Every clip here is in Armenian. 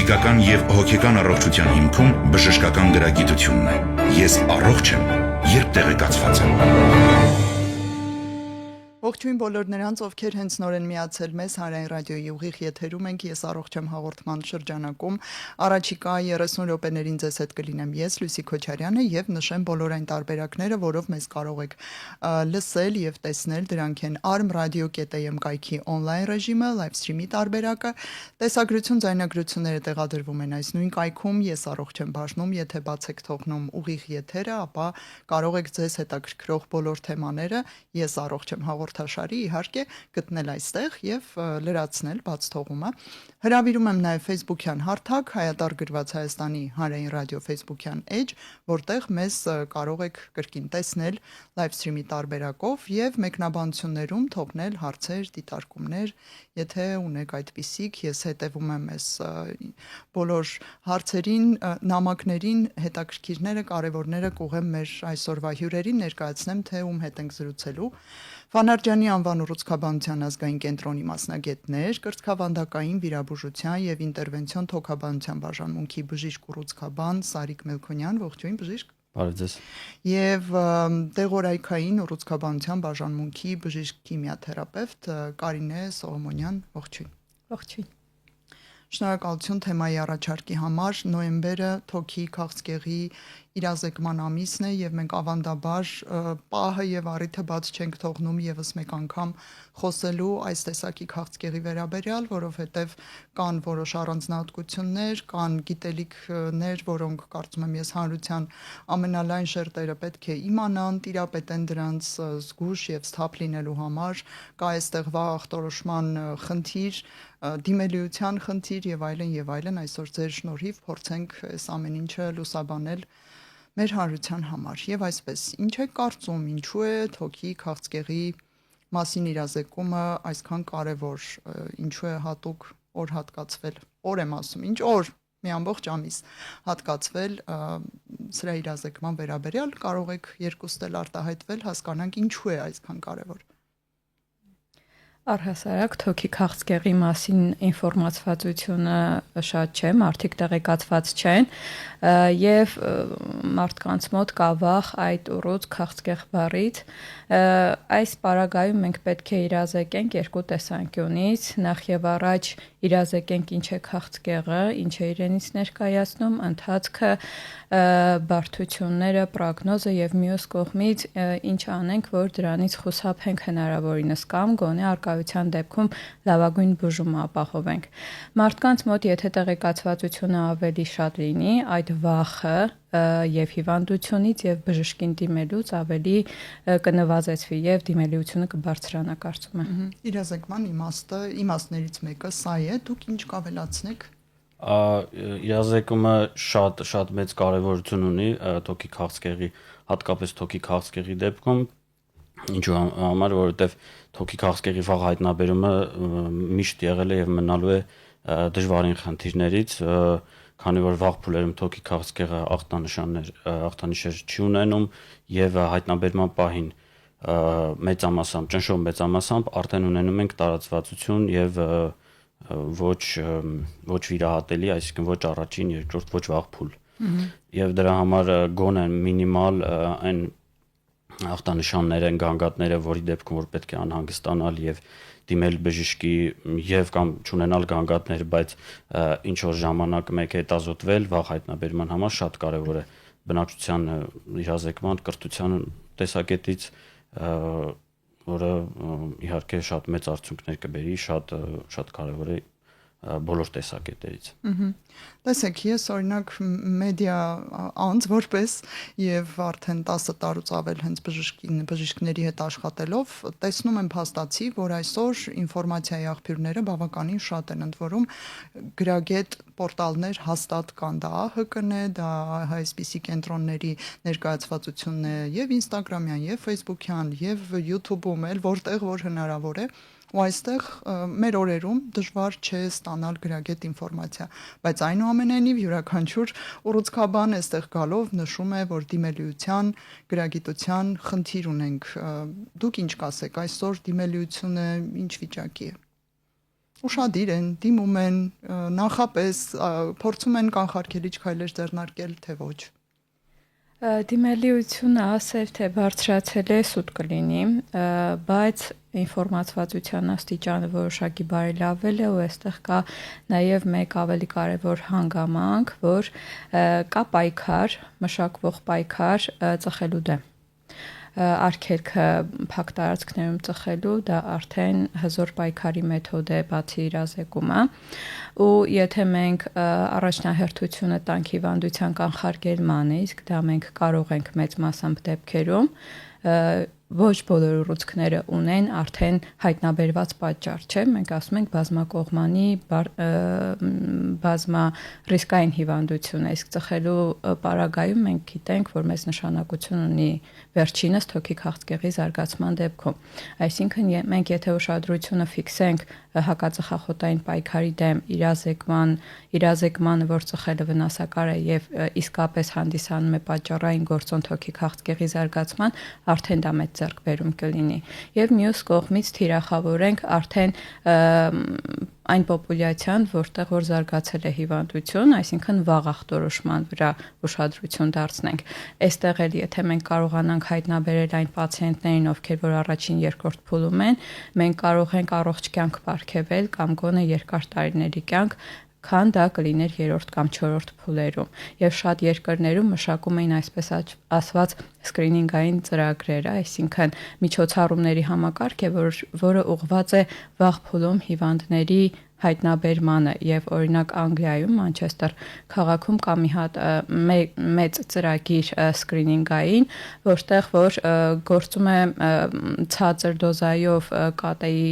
Ֆիզիկական եւ հոգեկան առողջության հիմքում բժշկական գրագիտությունն է։ Ես առողջ եմ, երբ տեղեկացված եմ։ Ողջույն բոլոր նրանց, ովքեր հենց նոր են միացել մեզ Հանրային ռադիոյի ուղիղ եթերում ենք, ես առողջ եմ հաղորդման շրջանակում, առաջիկա 30 րոպեներին ձեզ հետ կլինեմ ես, Լուսի Քոչարյանը, եւ նշեմ բոլոր այն տարբերակները, որով մեզ կարող եք լսել եւ տեսնել, դրանք են armradio.am կայքի on-line ռեժիմը, live stream-ի տարբերակը, տեսագրություն, ձայնագրությունները տեղադրվում են այս նույն կայքում, ես առողջ եմ բաժնում, եթե բաց եք թողնում ուղիղ եթերը, ապա կարող եք ձեզ հետաքրքրող բոլոր թեմաները ես առողջ եմ հաղորդաշարի իհարկե գտնել այստեղ եւ լրացնել բաց թողումը։ Հրավիրում եմ նաեւ Facebook-յան հարթակ Հայատար գրված Հայաստանի Հանրային ռադիո Facebook-յան էջ, որտեղ մեզ կարող եք կրկին տեսնել live stream-ի տարբերակով եւ մեկնաբանություններում թողնել հարցեր, դիտարկումներ, եթե ունեք այդպիսիք, ես հետևում եմ այս բոլոր հարցերին, նամակներին, հետաքրքիրները, կարևորները կուղեմ մեր այսօրվա հյուրերին, ներկայացնեմ թե ում հետ ենք զրուցելու։ Ֆանարջյանի անվան ուռուցքաբանության ազգային կենտրոնի մասնագետներ, կրծքավանդակային վիրաբուժության եւ ինտերվենցիոն թոքաբանության բաժանմունքի բժիշկ ուռուցքաբան Սարիկ Մելքոնյան, ողջույն բժիշկ։ Բարև ձեզ։ Եվ դեղորայքային ուռուցքաբանության բաժանմունքի բժիշկ քիմիաթերապևտ Կարինե Սողոմոնյան, ողջույն։ Ողջույն։ Շնորհակալություն թեմայի առաջարկի համար։ Նոյեմբերը թոքի քաղցկեղի իրազեկման ամիսն է եւ մենք ավանդաբար պահը եւ առիթը բաց չենք թողնում եւս մեկ անգամ խոսելու այս տեսակի քաղցկեղի վերաբերյալ, որովհետեւ կան որոշ առանձնահատկություններ, կան գիտելիքներ, որոնք կարծում եմ ես հանրության ամենալայն շերտերը պետք է իմանան, տիրապետեն դրանց զգուշ եւ սթափ լինելու համար, կա այստեղ վաղ ախտորոշման խնդիր, դիմելիության խնդիր եւ այլն, այսօր ձեր շնորհիվ փորձենք այս ամեն ինչը լուսաբանել մեր հանրության համար եւ այսպես ինչ է կարծում ինչու է թոքի քաղցկեղի մասին իրազեկումը այսքան կարեւոր ինչու է հատուկ օր հատկացվել օր եմ ասում ինչ օր մի ամբողջ ամիս հատկացվել սրա իրազեկման վերաբերյալ կարող եք երկուստ էլ արտահայտվել հասկանանք ինչու է այսքան կարեւոր Առհասարակ թոքի քաղցկեղի մասին ինֆորմացվածությունը շատ չէ, մարդիկ տեղեկացված չեն եւ մարդկանց մոտ կա վախ այդ ուռուց քաղցկեղ բառից այս պարագայում մենք պետք է իրազեկենք երկու տեսանկյունից նախ եւ առաջ իրազեկենք ինչ է քաղցկեղը, ինչ է իրենից ներկայացնում, ընթացքը, բարդությունները, պրոգնոզը եւ մյուս կողմից ինչ անենք, որ դրանից խուսափենք հնարավորինս կամ գոնե արկայության դեպքում լավագույն բուժումը ապահովենք։ Մարդկանց մոտ եթե տեղեկացվածությունը ավելի շատ լինի, այդ վախը եւ հիվանդությունից եւ բժշկին դիմելուց ավելի կնվազեցվի եւ դիմելիությունը կբարձրանա կարծում եմ։ Իրազեկման իմաստներից մեկը սա է, դուք ինչ կավելացնեք։ Իրազեկումը շատ մեծ կարևորություն ունի թոքի քաղցկեղի, հատկապես թոքի քաղցկեղի դեպքում, ինչու համար, որովհետեւ թոքի քաղցկեղի վաղ հայտնաբերումը միշտ եղել է եւ մնալու է դժվարին խնդիրներից, քանի որ վաղ փուլերում թոքի քաղցկեղը ախտանիշեր չի ունենում եւ հայտնաբերման պահին մեծամասամբ, ճնշող մեծամասամբ արդեն ունենում ենք տարածվածություն եւ ոչ վիրահատելի, այսինքն ոչ առաջին, երկրորդ, ոչ վաղ փուլ։ Եվ դրա համար գոնե մինիմալ այն ախտանշաններ են գանգատները, որի դեպքում որ պետք է անհանգստանալ եւ դիմել բժշկի եւ կամ չունենալ գանգատներ, բայց ինչ որ ժամանակ մեկ հետազոտվել վաղ հայտնաբերման համար շատ կարեւոր է բնակչության իրազեկման կրթության տեսակետից, որը իհարկե շատ մեծ արդյունքներ կբերի, շատ կարեւոր է բոլոր տեսակետերից։ Տեսեք, ես օրինակ մեդիա անձ որպես եւ արդեն 10 տարուց ավել հենց բժիշկների հետ աշխատելով տեսնում եմ փաստացի, որ այսօր ինֆորմացիայի աղբյուրները բավականին շատ են, ընդ որում գրագետ պորտալներ հաստատ կան, դա ԱՀԿ-ն է, դա այսպիսի կենտրոնների ներկայացվածությունն է եւ Instagram-յան, եւ Facebook-յան, եւ YouTube-ում էլ որտեղ որ հնարավոր է ու այստեղ մեր օրերում դժվար չէ ստանալ գրագետ ինֆորմացիա, բայց այնուամենայնիվ յուրաքանչյուր ուռուցքաբան այստեղ գալով նշում է, որ դիմելիության, գրագիտության խնդիր ունենք։ Դուք ինչ կասեք, այսօր դիմելիությունը ինչ վիճակի է։ ուշադիր են, դիմում են, նախապես փորձում են կանխարգելիչ քայլեր ձեռնարկել, թե ոչ։ Դիմելիությունը ասել թե բարձրացել է սուտ կլինի, բայց ինֆորմացվածության աստիճանը որոշակի բարելավել է ու այստեղ կա նաև մեկ ավելի կարևոր հանգամանք, որ կա պայքար, մշակվող պայքար ծխելու դեմ։ Արգելքը փակ տարածքներում ծխելու դա արդեն հզոր պայքարի մեթոդ է բացի իրազեկումը ու եթե մենք առաջնահերթությունը տանք հիվանդության կանխարգելմանը, իսկ դա մենք կարող ենք մեծ մասամբ դեպքերում ոչ բոլոր ուռուցքները ունեն արդեն հայտնաբերված պատճառ, չէ՞, մենք ասում ենք բազմակողմանի բազմա ռիսկային հիվանդություն է, իսկ ծխելու պարագայում մենք գիտենք, որ մեծ նշանակություն ունի վերջինս թոքի քաղցկեղի զարգացման դեպքում։ Այսինքն մենք եթե ուշադրությունը ֆիքսենք հակածխախոտային պայքարի դեմ իրազեկմանը, որ ծխելը վնասակար է եւ իսկապես հանդիսանում է պատճառային գործոն թոքի քաղցկեղի զարգացման, արդեն դա մեծ ձեռքբերում կլինի։ Եվ մյուս կողմից թիրախավորենք արդեն այն պոպուլյացիան, որտեղ որ զարգացել է հիվանդություն, այսինքն վաղ ախտորոշման վրա ուշադրություն դարձնենք։ Այստեղ էլ եթե մենք կարողանանք հայտնաբերել այն պացիենտներին, ովքեր որ առաջին երկրորդ փուլում են, մենք կարող ենք առողջ կյանք պարգևել կամ գոնե երկար տարիների կյանք, քան դա կլիներ երրորդ կամ չորրորդ փուլերում։ Եվ շատ երկրներում մշակում էին այսպես ասված սկրինինգային ծրագրեր, այսինքն միջոցառումների համակարգ է, որը ուղղված է վաղ փուլում հիվանդների հայտնաբերմանը եւ օրինակ Անգլիայում Մանչեսթեր քաղաքում կա մի հատ մեծ ծրագիր սկրինինգային, որտեղ որ գործում է ցածր դոզայով կատեի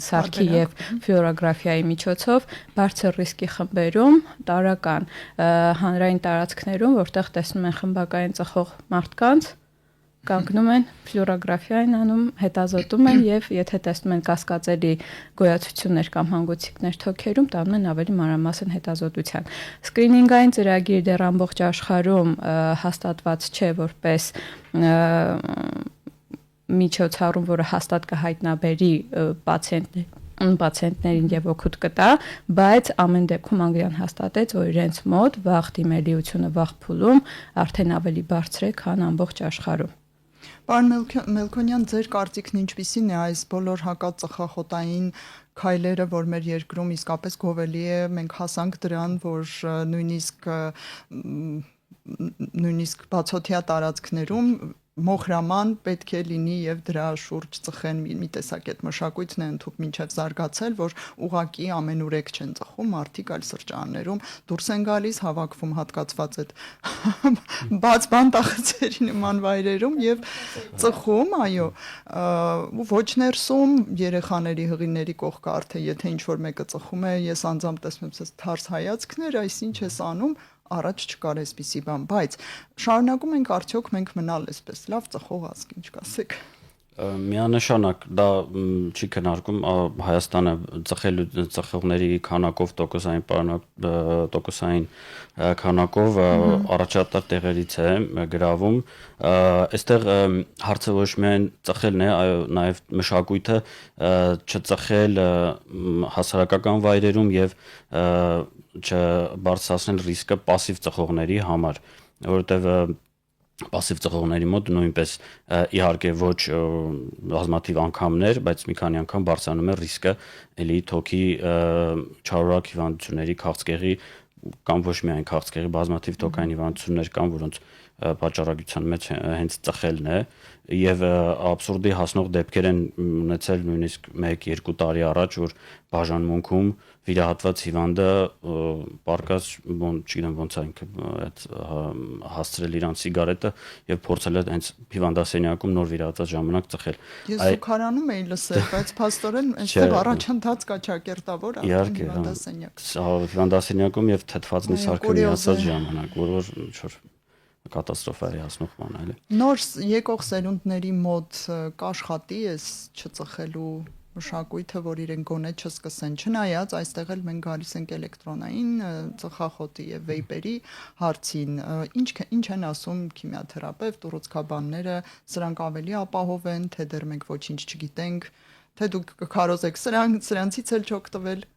սարքի եւ ֆլուորոգրաֆիայի միջոցով բարձր ռիսկի խմբերում տարական հանրային տարածքներում, որտեղ տեսնում են խմբակային ծխող մարդկանց կանգնում են ֆլուորոգրաֆիային անում, հետազոտում են եւ եթե տեսնում են կասկածելի գոյացություններ կամ հանգուցիքներ թոքերում, տանում են ավելի մանրամասն հետազոտության։ Սկրինինգային ծրագիր դեռ ամբողջ աշխարհում հաստատված չէ որպես միջոցառում, որը հաստատ կհայտնաբերի պացիենտներին եւ օգուտ կտա, բայց ամեն դեպքում Անգլիան հաստատեց, որ իրենց մոտ վաղ դիմելիությունը վաղ փուլում արդեն ավելի բարձր է, քան ամբողջ աշխարհում։ Պարոն Մելքոնյան, ձեր կարծիքն ինչպիսին է այս բոլոր հակածխախոտային քայլերը, որ մեր երկրում իսկապես գովելի է, մենք հասանք դրան, որ նույնիսկ բացօթյա տարածքներում մոխրաման պետք է լինի եւ դրա շուրջ ծխեն մի տեսակ այդ մշակույթն է ընդհանուր մինչեւ զարգացել, որ ուղակի ամենուրեք չեն ծխում, մարդիկ այլ սրճարաններում դուրս են գալիս, հավաքվում հատկացված այդ բաց բանտախցերի նման վայրերում եւ ծխում, այո, ոչ ներսում երեխաների հղիների կողքը արդեն եթե ինչ որ մեկը ծխում է, ես անձամբ տեսնում եմ թարս հայացքներ, այսինչ ես անում առաջ չկար այսպիսի բան, բայց շարունակում ենք արդյոք մենք մնալ այսպես լավ ծխող ազգ, ինչ կասեք։ Միանշանակ դա չի քննարկում Հայաստանը ծխողների քանակով տոկոսային քանակով առաջատար տեղերից է գրավում այստեղ հարցը ոչ միայն ծխելն է այո նաև մշակույթը չծխել հասարակական վայրերում եւ չբարձրացնել ռիսկը пассив ծխողների համար որովհետեւ Պասիվ ծխողների մոտ նույնպես իհարկե ոչ բազմաթիվ անգամներ, բայց մի քանի անգամ բարձրանում է ռիսկը էլի թոքի չարորակ հիվանդությունների քաղցկեղի կամ ոչ միայն քաղցկեղի բազմաթիվ թոքային հիվանդություններ կան, որոնց պատճառագության մեջ հենց ծխելն է եւ աբսուրդի հասնող դեպքեր են ունեցել նույնիսկ 1-2 տարի առաջ, որ բաժանմունքում վիրահատված հիվանդը պարկած, չգիտեմ ոնց է ինքը այդ հասցրել իրան սիգարետը եւ փորձել է հենց հիվանդասենյակում նոր վիրահատված ժամանակ ծխել։ Ես զուգարանում էի լսել, բայց փաստորեն այստեղ առաջընթաց կա ճակերտավոր հիվանդասենյակ։ Հիվանդասենյակում եւ թթվածնի սարքը միացած ժամանակ, որ ինչ-որ կատաստրոֆայի հասնող բան է։ Նոր եկող սերունդների մոտ կաշխատի էս չծխելու մշակույթը, որ իրենք գոնե չսկսեն, չնայած այստեղ էլ մենք գալիս ենք էլեկտրոնային ծխախոտի եւ վեյպերի հարցին, ինչ են ասում քիմիաթերապևտ, ուռուցքաբանները, սրանք ավելի ապահով են, թե դեռ մենք ոչինչ չգիտենք, թե դուք կքարոզեք սրանցից էլ չօգտվել։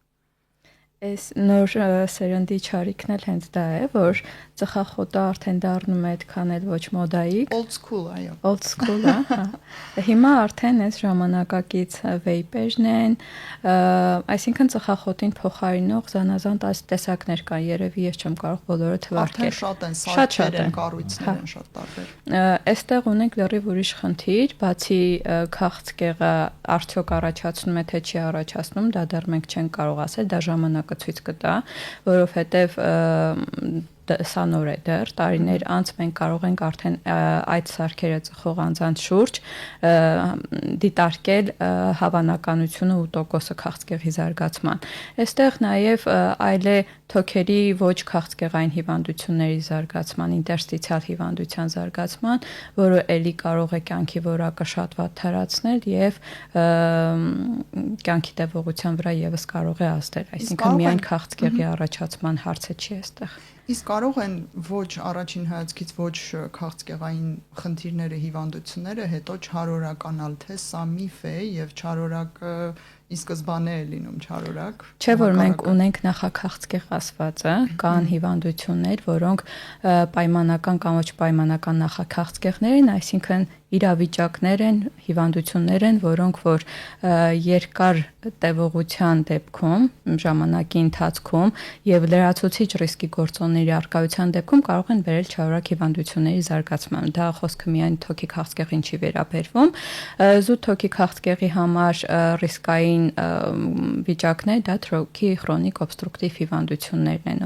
Այս նոր սերնդի ճարիքն էլ հենց դա է, որ ծխախոտը արդեն դառնում է այդքան էլ ոչ մոդայիկ։ Old school, այո։ Old school, հա։ Հիմա արդեն այս ժամանակակից վեյպերն են, այսինքն ծխախոտին փոխարինող զանազան տեսակներ կան, երևի ես չեմ կարող բոլորը թվարկել։ Արդեն շատ են, սարքեր են, կառույցներ են շատ տարբեր։ Այստեղ ունենք լրիվ ուրիշ խնդիր, բացի քաղցկեղը արդյոք առաջացնում է թե չի առաջացնում, դա դեռ մենք չենք կարող ասել, դա ժամանակը ցույց կտա, որովհետև սա նոր է դեռ, տարիներ անց մենք կարող ենք արդեն այդ սարքերը ծխող անձանց շուրջ դիտարկել հավանականությունը ու տոկոսը քաղցկեղի զարգացման։ Այստեղ նաև այլ է թոքերի ոչ քաղցկեղային հիվանդությունների զարգացման, ինտերստիցիալ հիվանդության զարգացման, որը ելի կարող է կյանքի որակը շատ վատ թարացնել եւ կյանքի տևողության վրա եւս կարող է ազդել, այսինքն միայն քաղցկեղի առաջացման հարցը չի այստեղ։ Իսկ կարող են ոչ առաջին հայացքից ոչ քաղցկեղային խնդիրները, հիվանդությունները հետո չարորականալ, թե սա միֆ է եւ չարորակը ի սկզբանե է լինում չարորակ։ Չէ՞ որ մենք ունենք նախաքաղցկեղ ասվածը, կան հիվանդություններ, որոնք պայմանական կամ ոչ պայմանական նախաքաղցկեղներ են, այսինքն իրավիճակներ են, հիվանդություններ են, որոնք որ երկար տևողության դեպքում, ժամանակի ընթացքում եւ լրացուցիչ ռիսկի գործոնների առկայության դեպքում կարող են բերել չարորակ հիվանդությունների զարգացման։ Դա խոսքը միայն թոքի քաղցկեղին չի վերաբերվում։ Զուտ թոքի քաղցկեղի համար ռիսկային վիճակներ դա թոքի քրոնիկ օբստրուկտիվ հիվանդություններն են,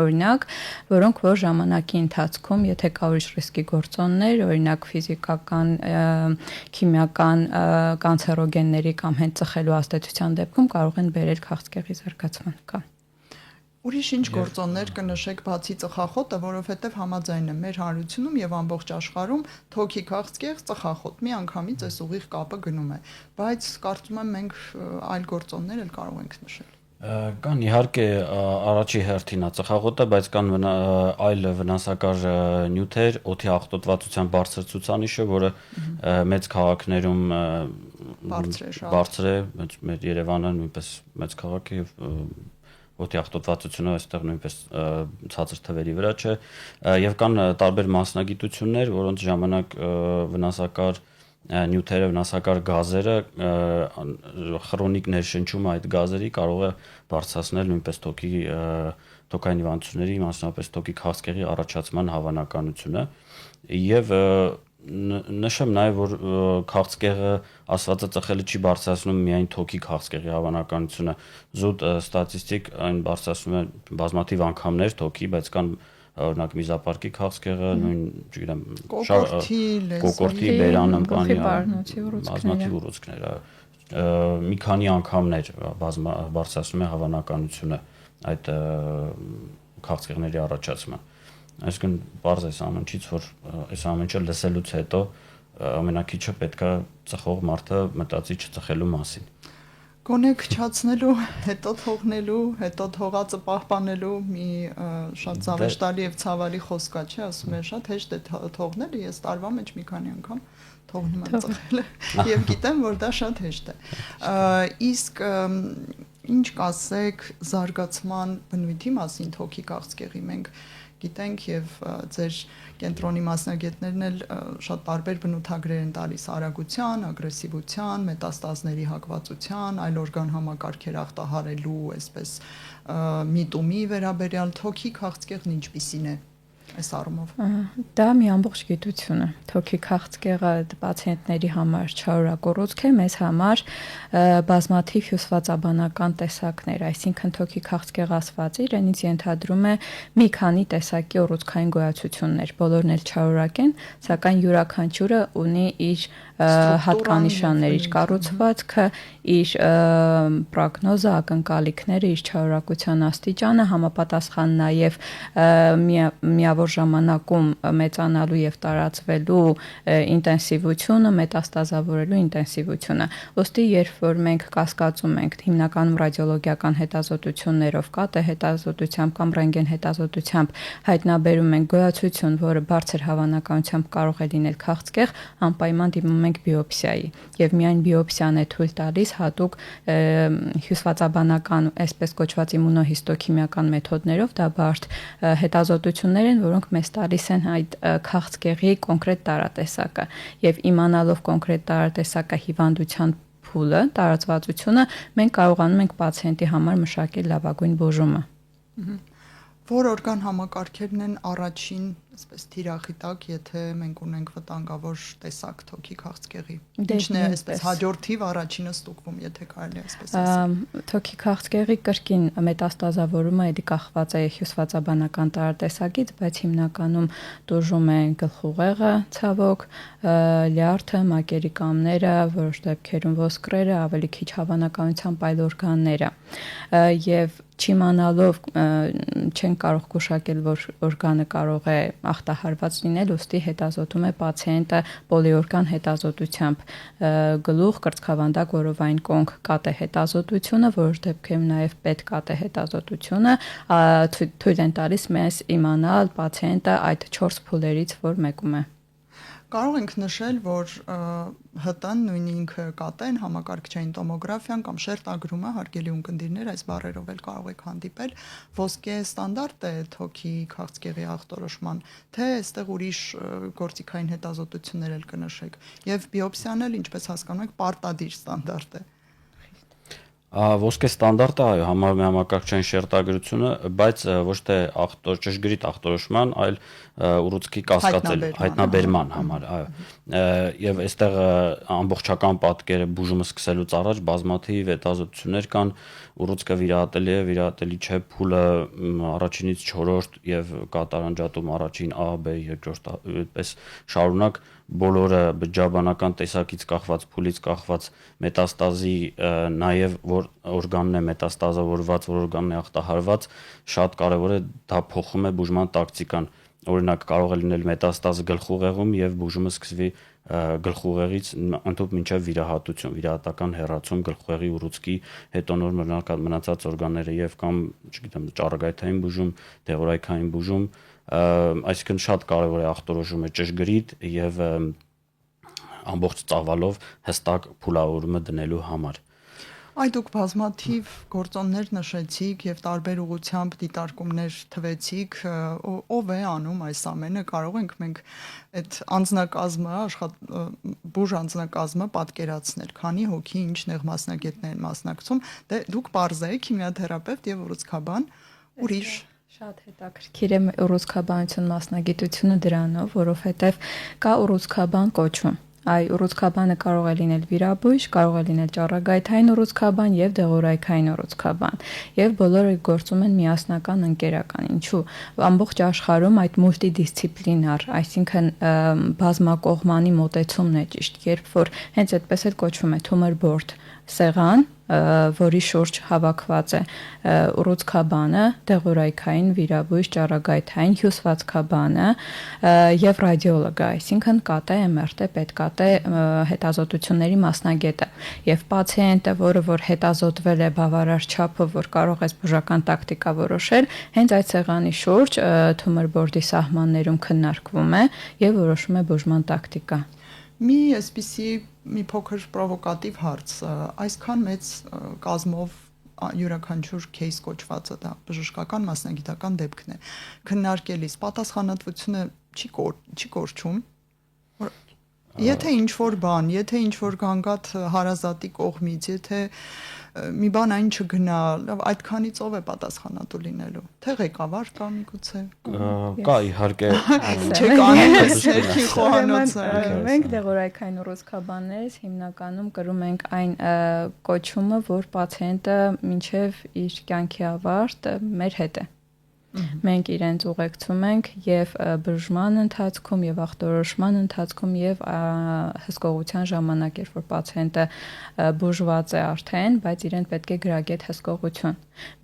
օրինակ, որոնք որ ժամանակի ընթացքում, եթե կա ուրիշ ռիսկի գործոններ, օրինակ ֆիզիկական քիմիական կանցերոգենների կամ հենց ծխելու ազդեցության դեպքում կարող են բերել քաղցկեղի զարգացման կան։ Ուրիշ ինչ գործոններ կնշեք բացի ծխախոտը, որովհետև համաձայն եմ մեր հանրությունում եւ ամբողջ աշխարհում թոքի քաղցկեղ, ծխախոտ միանգամից այս ուղիղ կապը գնում է, բայց կարծում եմ մենք այլ գործոններ էլ կարող ենք նշել։ Կան իհարկե առաջի հերթին ծխախոտը, բայց կան այլ վնասակար նյութեր, օդի աղտոտվածության բարձր ցուցանիշը, որը մեծ քաղաքներում բարձր է, մեր Երևանը նույնպես մեծ քաղաք է եւ օդի աղտոտվածությունը այստեղ նույնպես ցածր թվերի վրա չէ, եւ կան տարբեր մասնագիտություններ, որոնց ժամանակ վնասակար նյութերը, վնասակար գազերը, քրոնիկ ներշնչումը այդ գազերի կարող է բարձրացնել նույնպես թոքային հիվանդությունների, մասնավորապես թոքի քաղցկեղի առաջացման հավանականությունը եւ նշեմ նաեւ որ քաղցկեղը ասվածը ծխելը չի բարձրացնում միայն թոքի քաղցկեղի հավանականությունը, զուտ ստատիստիկ այն բարձրացնում է բազմաթիվ անգամներ թոքի, բայց կան օրինակ միզապարկի քաղցկեղը, նույն, չգիտեմ, կոկորտի, բերանըմպանի, բազմաթիվ ուռուցքներ, մի քանի անգամներ բարձրացնում է հավանականությունը այդ քաղցկեղների առաջացման։ Այսինքն բարձր է ամենից, որ այս ամենը լսելուց հետո ամենակիչը պետքա ծխող մարդը մտածի չծխելու մասին։ Գոնե քչացնելու, հետո թողնելու, հետո թողածը պահպանելու մի շատ զավեշտալի եւ ցավալի խոսք է, չէ՞, ասում են շատ հեշտ է թողնելը, ես տարվա մեջ մի քանի անգամ թողնում եմ ծխելը եւ գիտեմ, որ դա շատ հեշտ է։ Իսկ ինչ կասեք զարգացման բնույթի մասին թոքի քաղցկեղի, մենք գիտենք եւ ձեր կենտրոնի մասնագետներն էլ շատ տարբեր բնութագրեր են տալիս արագության, ագրեսիվության, մետաստազների հակվածության, այլ օրգան համակարգեր ախտահարելու, այսպես միտումի վերաբերյալ թոքի քաղցկեղն ինչպիսին է այս առումով։ Դա մի ամբողջ գիտություն է։ Թոքի քաղցկեղը պացիենտների համար չարորակ ուռուցք է, մեզ համար բազմաթիվ հյուսվածաբանական տեսակներ, այսինքն թոքի քաղցկեղ ասվածը իրենից ենթադրում է մի քանի տեսակի ուռուցքային գոյացություններ, բոլորն էլ չարորակ են, սակայն յուրաքանչյուրը ունի իր հատկանիշաններ, իր կառուցվածքը, իր պրոգնոզը, ակնկալիքները, իր չարորակության աստիճանը, համապատասխան նաև հնարավոր ժամանակում մեծանալու եւ տարածվելու ինտենսիվությունը, մետաստազավորելու ինտենսիվությունը։ Ոստի երբ որ մենք կասկածում ենք հիմնականում ռադիոլոգիական հետազոտություններով, կատե հետազոտությամբ կամ ռենտգեն հետազոտությամբ հայտնաբերում ենք գոյացություն, որը բարձր հավանականությամբ կարող է լինել քաղցկեղ, անպայման դիմում ենք բիոպսիայի եւ միայն բիոպսիան է թույլ տալիս հատուկ հյուսվածաբանական, այսպես կոչված իմունոհիստոքիմիական մեթոդներով դա բարդ հետազոտություններ են, որոնք մեզ տալիս են այդ քաղցկեղի կոնկրետ տարատեսակը եւ իմանալով կոնկրետ տարատեսակը հիվանդության փուլը, տարածվածությունը, մենք կարողանում ենք պացիենտի համար մշակել լավագույն բուժումը։ Որ օրգան համակարգերն են առաջին, այսպես թիրախի տակ, եթե մենք ունենք վտանգավոր տեսակ թոքի քաղցկեղի։ Ինչն է այսպես հաջորդ թիվ առաջինը ստուգվում, եթե կարելի այսպես ասել։ Թոքի քաղցկեղի կրկին մետաստազավորումը էլի կախված է հյուսվածաբանական տարատեսակից, բայց հիմնականում տուժում են գլխուղեղը, ցավոք, լյարդը, մակերի կամները, որոշ դեպքերում ոսկրերը, ավելի քիչ հավանականությամբ այլ օրգանները։ Եվ չիմանալով չեն կարող գուշակել, որ օրգանը կարող է ախտահարված լինել, ուստի հետազոտում է պացիենտը պոլիօրգան հետազոտությամբ գլուխ, կրծքավանդակ, որովային կոնք կատե հետազոտությունը, որոշ դեպքերում նաև պետ կատե հետազոտությունը թույլ են տալիս մեզ իմանալ պացիենտը այդ 4 փուլերից որ մեկում է։ Կարող ենք նշել, որ ՀՏ-ն նույնինք կատեն, համակարգչային տոմոգրաֆիան կամ շերտագրումը, հարգելի ունկնդիրներ, այս բառերով էլ կարող եք հանդիպել, ոսկե ստանդարտ է թոքի քաղցկեղի ախտորոշման, թե այստեղ ուրիշ գործիքային հետազոտություններ էլ կնշեք, եւ բիոպսիան էլ, ինչպես հասկանում եք, պարտադիր ստանդարտ է։ Ոսկե ստանդարտը այո, համակարգչային շերտագրությունը, բայց ոչ թե ճշգրիտ ախտորոշման, այլ ուռուցքի կասկածել հայտնաբերման համար, այո։ Եվ այստեղ ամբողջական պատկերը բուժումը սկսելուց առաջ բազմաթիվ հետազոտություններ կան, ուռուցքը վիրահատելի է, վիրահատելի չէ, փուլը առաջինից 4-րդ եւ կատարանջատում առաջին A, B, երկրորդ այդպես շարունակ բոլորը բջջաբանական տեսակից կախված, փուլից կախված մետաստազի նաև որ օրգանն է մետաստազավորված, որ օրգանն է ախտահարված, շատ կարևոր է դա փոխում է բուժման տակտիկան։ Օրինակ կարող է լինել մետաստազը գլխուղեղում եւ բուժումը սկսվի գլխուղեղից ընդհանուր մինչև վիրահատություն, վիրահատական հեռացում գլխուղեղի ուռուցքի հետո նոր մնացած օրգանները եւ կամ, չգիտեմ, ճառագայթային բուժում, դեղորայքային բուժում, այսինքն շատ կարևոր է ախտորոշումը ճշգրիտ եւ ամբողջ ծավալով հստակ փուլավորումը դնելու համար։ Այդ դուք բազմաթիվ գործոններ նշեցիք եւ տարբեր ուղղությամբ դիտարկումներ թվեցիք, ով է անում այս ամենը, կարող ենք մենք այդ անձնակազմը, բուժ անձնակազմը պատկերացնել, քանի հոգի, ինչ նեղ մասնագետներ են մասնակցում, դե դուք բարձեք քիմիաթերապևտ եւ ուռուցքաբան, ուրիշ Շատ հետաքրքիր է ուռուցքաբանություն մասնագիտությունը դրանով, որովհետեւ կա ուռուցքաբան կոչում։ Այ ուռուցքաբանը կարող է լինել վիրաբույժ, կարող է լինել ճառագայթային ուռուցքաբան եւ դեղորայքային ուռուցքաբան։ Եվ բոլորը գործում են միասնական ընկերական։ Ինչու՞։ Ամբողջ աշխարհում այդ մուլտիդիսցիպլինար, այսինքն բազմակողմանի մոտեցումն է ճիշտ, երբ որ հենց այդպես էլ կոչվում է tumor board սեղան, որի շուրջ հավաքված է ուռուցքաբանը, դեղորայքային, վիրաբույժ, ճառագայթային, հյուսվածքաբանը եւ ռադիոլոգը, այսինքն կատե, MRT, պետկատե հետազոտությունների մասնագետը եւ պացիենտը, որը որ հետազոտվել է բավարար չափով, որ կարող է բուժական տակտիկա որոշել, հենց այդ սեղանի շուրջ tumor board-ի սահմաններում քննարկվում է եւ որոշում է բուժման տակտիկա։ Մի այսպիսի մի փոքր պրովոկատիվ հարց, այսքան մեծ կազմով յուրաքանչյուր кейս կոչվածը դա բժշկական մասնագիտական դեպքն է։ Քննարկելիս պատասխանատվությունը չի կորչում։ Եթե ինչ-որ բան, եթե ինչ-որ գանգատ հարազատի կողմից, եթե մի բան այն չգնա, այդքանից ով է պատասխանատու լինելու։ Թե ղեկավար կա միգուցե։ Կա իհարկե։ Չեք անում ներքի խոհանոցը։ Մենք դեղորայքային ուռուցքաբաններից հիմնականում կրում ենք այն կոչումը, որ պացիենտը մինչև իր կյանքի ավարտ մեր հետ է։ Մենք իրենց ուղեկցում ենք եւ բուժման ընթացքում եւ ախտորոշման ընթացքում եւ հսկողության ժամանակ, երբ որ պացիենտը բուժված է արդեն, բայց իրեն պետք է գրագետ հսկողություն։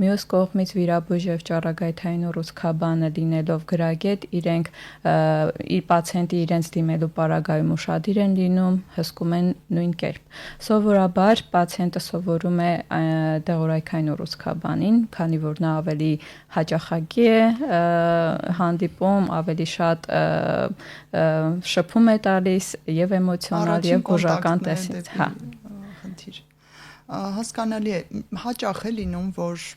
Մյուս կողմից վիրաբույժ եւ ճառագայթային ուռուցքաբանը լինելով գրագետ, իրենք պացիենտի իրենց դիմելու պարագայում ուշադիր են լինում, հսկում են նույն կերպ։ Սովորաբար պացիենտը սովորում է դեղորայքային ուռուցքաբանին, քանի որ նա ավելի հաճախակի է հանդիպում, ավելի շատ շփում է տալիս եւ էմոցիոնալ եւ բուժական տեսից, հա։ Խնդիր։ Հասկանալի է, հաճախ է լինում, որ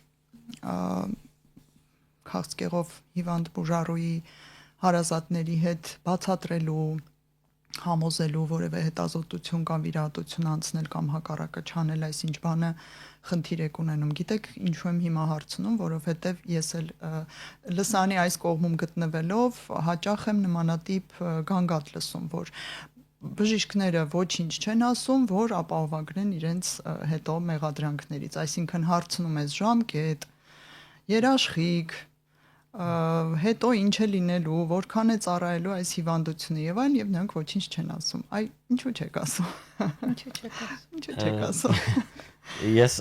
քաղցկեղով հիվանդ բուժարուի հարազատների հետ բացատրելու, համոզելու որևէ հետազոտություն կամ վիրահատություն անցնել կամ հակառակը չանել այսինչ բանը խնդիր եք ունենում։ Գիտեք, ինչու եմ հիմա հարցնում, որովհետև ես էլ լսանի այս կողմում գտնվելով հաճախ եմ նմանատիպ գանգատ լսում, որ բժիշկները ոչինչ չեն ասում, որ ապահովագրեն իրենց հետո մեղադրանքներից, այսինքն հարցնում ես ժամկետ, երաշխիք, հետո ինչ է լինելու, որքան է ծառայելու այս հիվանդությունը եւ այլն, եւ նրանք ոչինչ չեն ասում։ Այ ինչու չեք ասում։ Ինչու չեք ասում։ Ես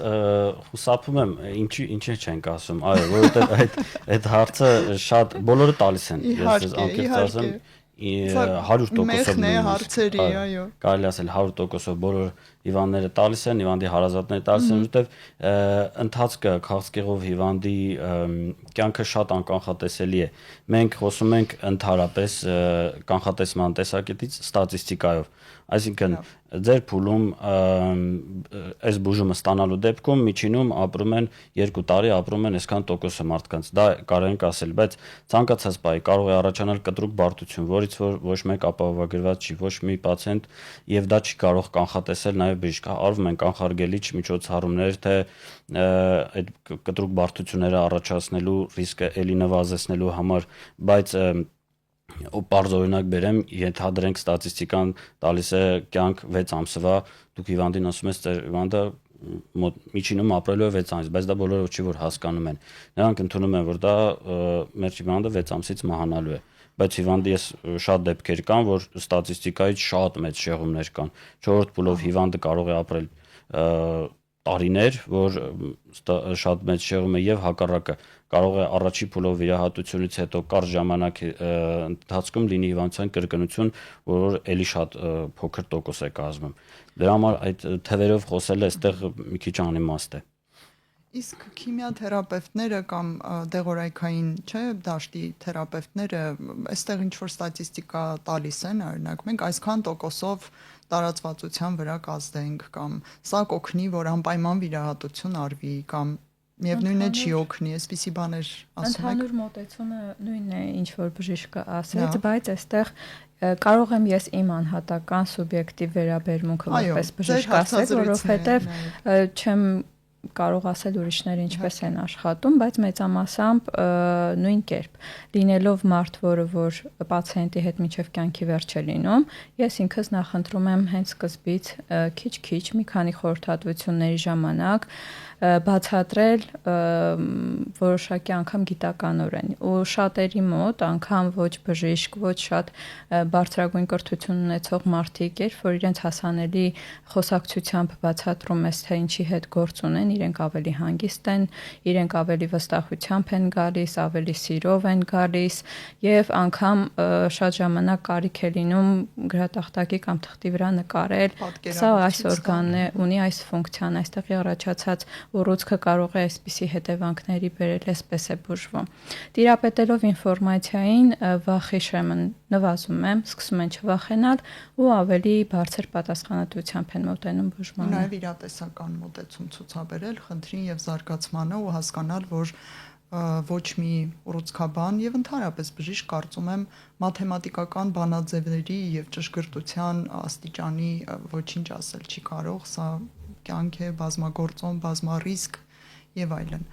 հուսափում եմ, ինչի չենք ասում, այո, որովհետեւ այդ հարցը շատ բոլորը տալիս են, ես անկեղծ ասեմ, 100%-ով մեղն է հարցերի, այո։ Կարելի ասել 100%-ով բոլոր հիվանդները տալիս են, հիվանդի հարազատները տալիս են, որովհետև ընթացքը քաղցկեղով հիվանդի կյանքը շատ անկանխատեսելի է։ Մենք խոսում ենք ընդհանրապես կանխատեսման տեսակետից ստատիստիկայով, այսինքն ձեր փուլում այս բուժումը ստանալու դեպքում միջինում ապրում են 2 տարի ապրում են այսքան տոկոսը մարդկանց, դա կարող ենք ասել, բայց ցանկացած բայի կարող է առաջանալ կտրուկ բարդություն, որից որ ոչ մեկ ապահովագրված չի, ոչ մի պացիենտ եւ դա չի կարող կանխատեսել նաեւ բժիշկը, արվում են կանխարգելիչ միջոցառումներ, թե այդ կտրուկ բարդությունները առաջացնելու ռիսկը ելի նվազեցնելու համար, բայց պարզ օրինակ բերեմ, ենթադրենք ստատիստիկան տալիս է կյանք 6 ամսվա, դուք հիվանդին ասում եք, ձեր հիվանդը միջինում ապրելու է 6 ամիս, բայց դա բոլորը չի որ հասկանում են։ Նրանք ընդունում են, որ դա մեր հիվանդը 6 ամսից մահանալու է, բայց հիվանդի ես շատ դեպքեր կան, որ ստատիստիկայից շատ մեծ շեղումներ կան։ 4-րդ փուլով հիվանդը կարող է ապրել տարիներ, որ շատ մեծ շեղում է եւ հակառակը կարող է առաջի փուլով վիրահատությունից հետո կարճ ժամանակ ընթացքում լինի հիվանդության կրկնություն, որ էլի շատ փոքր տոկոս է կազմում։ Դրա համար այդ թվերով խոսելը այստեղ մի քիչ անիմաստ է։ Իսկ քիմիաթերապևտները կամ դեղորայքային, չէ, դաշտի թերապևտները այստեղ ինչ որ ստատիստիկա տալիս են, օրինակ մենք այսքան տոկոսով տարածվածության վրա կազդենք կամ սա կօգնի, որ անպայման վիրահատություն արվի կամ միևնույն է չի օգնի, այսպիսի բաներ ասում եք։ Ընդհանուր մոտեցումը նույնն է, ինչ որ բժիշկը ասեց, բայց այստեղ կարող եմ ես իմ անհատական սուբյեկտիվ վերաբերմունքը որպես բժիշկ ասել, որովհետև չեմ կարող ասել ուրիշները ինչպես են աշխատում, բայց մեծամասամբ նույն կերպ։ Լինելով մարդ, որ պացիենտի հետ մինչև կյանքի վերջ է լինում, ես ինքս նախընտրում եմ հենց սկզբից քիչ-քիչ մի քանի խորհրդատվությունների ժամանակ բացատրել որոշակի անգամ գիտականորեն ու շատերի մոտ անգամ ոչ բժիշկ, ոչ շատ բարձրագույն կրթություն ունեցող մարդիկ, որ իրենց հասանելի խոսակցությամբ բացատրում ես, թե ինչի հետ գործ ունեն, իրենք ավելի հանգիստ են, իրենք ավելի վստահությամբ են գալիս, ավելի սիրով են գալիս եւ անգամ շատ ժամանակ կարիք է լինում գրատախտակի կամ թղթի վրա նկարել, սա այս օրգանն է, ունի այս ֆունկցիան, այստեղի առաջացած ուռուցքը կարող է այսպիսի հետևանքների բերել, այսպես է բուժվում։ Տիրապետելով ինֆորմացիային վախիշեմ նվազում եմ, սկսում են չվախենալ ու ավելի բարձր պատասխանատվությամբ են մոտենում բուժմանը։ Նաև իրատեսական մոտեցում ցուցաբերել խնդրին եւ զարգացմանը ու հասկանալ, որ ոչ մի ուռուցքաբան եւ ընդհանրապես բժիշկ կարծում եմ մաթեմատիկական բանաձևերի եւ ճշգրտության աստիճանի ոչինչ ասել չի կարող, սա կյանք է, բազմագործոն, բազմառիսկ եւ այլն։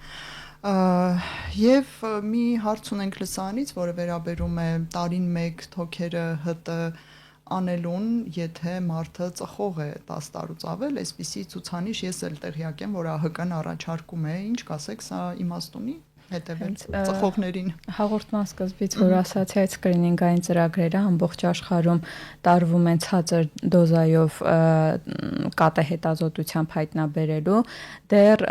Եվ մի հարց ունենք լսանից, որը վերաբերում է տարին 1 թոքերը ՀՏ անելուն, եթե մարդը ծխող է 10 տարուց ավել, այսպիսի ցուցանիշ ես էլ տեղյակ եմ, որ ԱՀԿ-ն առաջարկում է, ինչ կասեք, սա իմաստ ունի։ հետևել ծխողներին։ Հաղորդման սկզբից որ ասացի այդ սկրինինգային ծրագրերը ամբողջ աշխարհում տարվում են ցածր դոզայով կատե հետազոտությամբ հայտնաբերելու, դեռ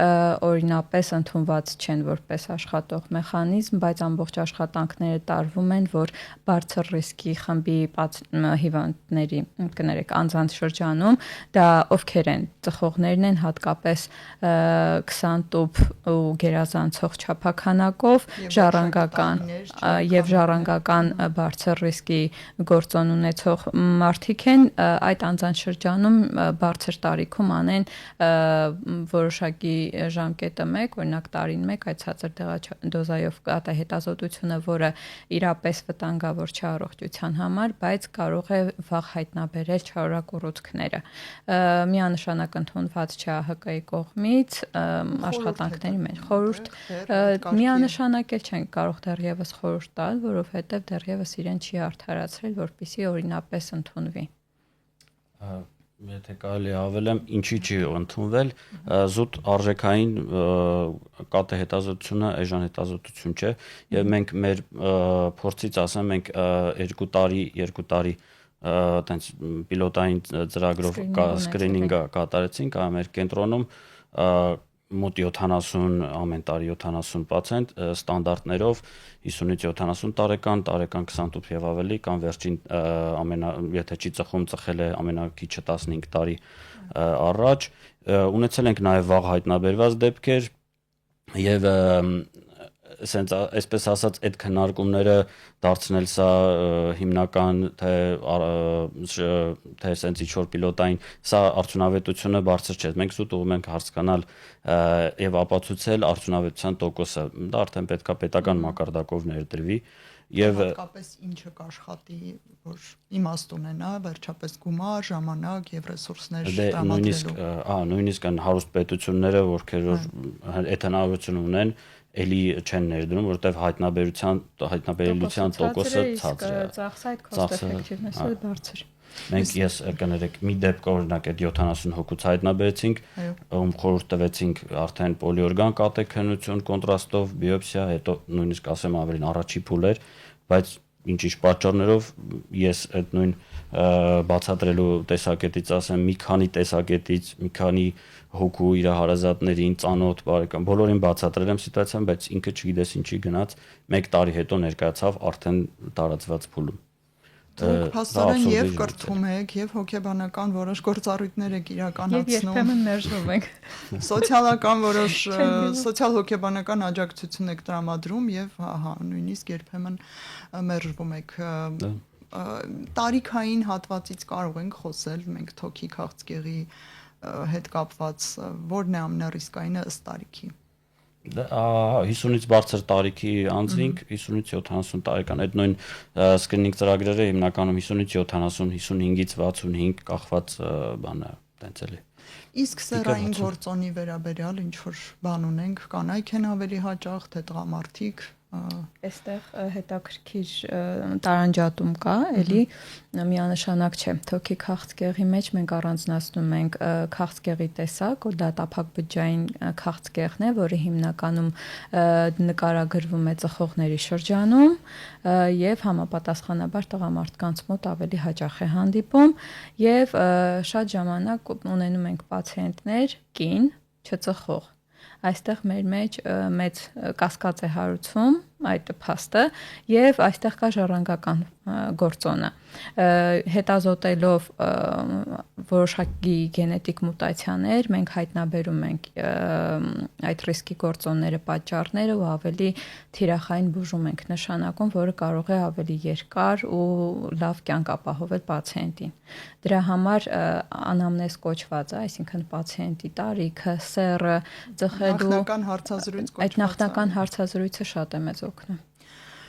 օրինապես ընդունված չեն որպես աշխատող մեխանիզմ, բայց ամբողջ աշխատանքները տարվում են, որ բարձր ռիսկի խմբի հիվանդների, կներեք, անձանց շրջանում դա ովքեր են, ծխողներն են, հատկապես 20 տուփ ու գերազանցող չափականակով, ժառանգական եւ ժառանգական բարձր ռիսկի գործոն ունեցող մարդիկ են, այդ անձանց շրջանում բարձր տարիքում անեն որոշակի ժամկետը 1, օրինակ տարին 1 այդ ցածր դոզայով կատե հետազոտությունը, որը իրապես վտանգավոր չէ առողջության համար, բայց կարող է վաղ հայտնաբերել չարորակ ուռուցքները։ Միանշանակ ընդունված չէ ԱՀԿ-ի կողմից աշխատանքների մեջ խորհուրդ միանշանակ էլ չեն կարող դեռևս խորհուրդ տալ, որովհետև դեռևս իրեն չի արդարացրել, որպեսզի օրինապես ընդունվի։ Եթե կարելի ավելեմ, ինչի չի ընդունվել, զուտ արժեքային կատե հետազոտությունը էժան հետազոտություն չէ, եւ մենք մեր փորձից ասեմ, մենք 2 տարի այտենց պիլոտային ծրագրով սկրինինգ կատարեցինք մեր կենտրոնում մոտ 70 ամեն տարի 70% ստանդարտներով 50-ից 70 տարեկան 20 տուփ եւ ավելի կամ վերջին եթե չի ծխել է ամենակիչը 15 տարի առաջ ունեցել ենք նաեւ վաղ հայտնաբերված դեպքեր եւ ասենց այսպես ասած այդ քննարկումները դարձնել սա հիմնական թե ասենց ինչ-որ պիլոտային սա արդյունավետությունը բարձր չէ։ Մենք զուտ ուղում ենք հասկանալ եւ ապացուցել արդյունավետության տոկոսը։ Դա արդեն պետքա պետական մակարդակով ներդրվի եւ հատկապես ինչը կաշխատի, որ իմաստ ունենա, վերջապես գումար, ժամանակ եւ ռեսուրսներ տրամադրելու։ Նույնիսկ այն հարուստ պետությունները, ովքեր այդ հնարավորություն ունեն, էլի չեն ներդրում, որովհետև հայտնաբերելիության տոկոսը ցածր է։ Ծախսը այդ cost effectiveness-ը բարձր։ Մենք ես կներեք մի դեպք օրինակ այդ 70 հոգուց հայտնաբերեցինք, ում խորհուրդ տվեցինք արդեն պոլիօրգան կատե քննություն կոնտրաստով, բիոպսիա, հետո նույնիսկ ասեմ ավելին առաջի փուլ էր, բայց ինչ պատճառներով ես այդ նույն բացատրելու տեսակետից ասեմ մի քանի տեսակետից մի քանի հոգու իր հարազատներին ծանոթ բարեկամ բոլորին բացատրել եմ սիտուացիան, բայց ինքը չգիտես ինչի գնաց 1 տարի հետո ներկայացավ արդեն տարածված փուլում։ Դուք փաստորեն եւ կրթում եք եւ հոգեբանական որոշ գործառույթներ եք իրականացնում։ Եվ երբեմն մերժում եք։ Սոցիալական որոշ սոցիալ-հոգեբանական աջակցություն եք տրամադրում եւ նույնիսկ երբեմն մերժվում եք։ Տարիքային հատվածից կարող ենք խոսել մենք թոքի քաղցկեղի հետ կապված, որն է ամենառիսկայինը ըստ տարիքի։ 50-ից բարձր տարիքի անձինք 50-ից 70 տարեկան այդ նույն սկրինինգ ծրագրերը հիմնականում 50-ից 70, 55-ից 65 կախված բանը տենց էլի։ Իսկ սեռային գործոնի վերաբերյալ ինչ որ բան ունենք, կանայք են ավելի հաճախ, թե տղամարդիկ։ Այստեղ հետաքրքիր տարանջատում կա, էլի միանշանակ չէ։ Թոքի քաղցկեղի մեջ մենք առանձնացնում ենք քաղցկեղի տեսակ, որ դա տափակ բջջային քաղցկեղն է, որը հիմնականում նկարագրվում է ծխողների շրջանում եւ համապատասխանաբար տղամարդկանց մոտ ավելի հաճախ է հանդիպում եւ շատ ժամանակ ունենում ենք պացիենտներ կին, չծխող։ Այստեղ մեր մեջ մեծ կասկած է հարուցում այդ փաստը եւ այստեղ կա ժառանգական գործոնը հետազոտելով որոշակի գենետիկ մուտացիաներ մենք հայտնաբերում ենք այդ ռիսկի գործոնները պատճառները ու ավելի թիրախային բուժում ենք նշանակում, որը կարող է ավելի երկար ու լավ կյանք ապահովել պացիենտին։ Դրա համար անամնեզ կոչված է, այսինքն պացիենտի տարիքը, սեռը, ծխելու նախնական հարցազրույց կոչված։ Այդ նախնական հարցազրույցը շատ է մեծ օգնում։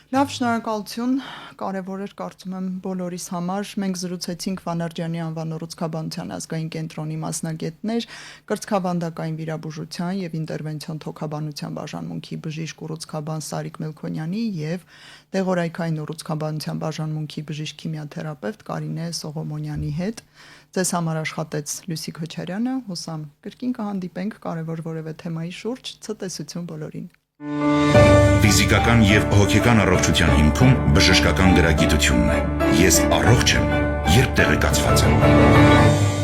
Լավ, շնորհակալություն, կարևոր էր կարծում եմ բոլորիս համար։ Մենք զրուցեցինք Վանարջյանի անվան ուռուցքաբանության ազգային կենտրոնի մասնագետներ, կրծքաբանդակային վիրաբուժության եւ ինտերվենցիոն թոքաբանության բաժանմունքի բժիշկ ուռուցքաբան Սարիկ Մելքոնյանի եւ դեղորայքային ուռուցքաբանության բաժանմունքի բժիշկ քիմիաթերապևտ Կարինե Սողոմոնյանի հետ։ Ձեզ համար աշխատեց Լուսի Քոչարյանը, հուսամ կրկին կհանդիպենք կարևոր որևէ թեմայի շուրջ։ Ցտեսություն բոլորին։ Ֆիզիկական եւ հոգեկան առողջության հիմքում բժշկական գրագիտությունն է։ Ես առողջ եմ, երբ տեղեկացված եմ։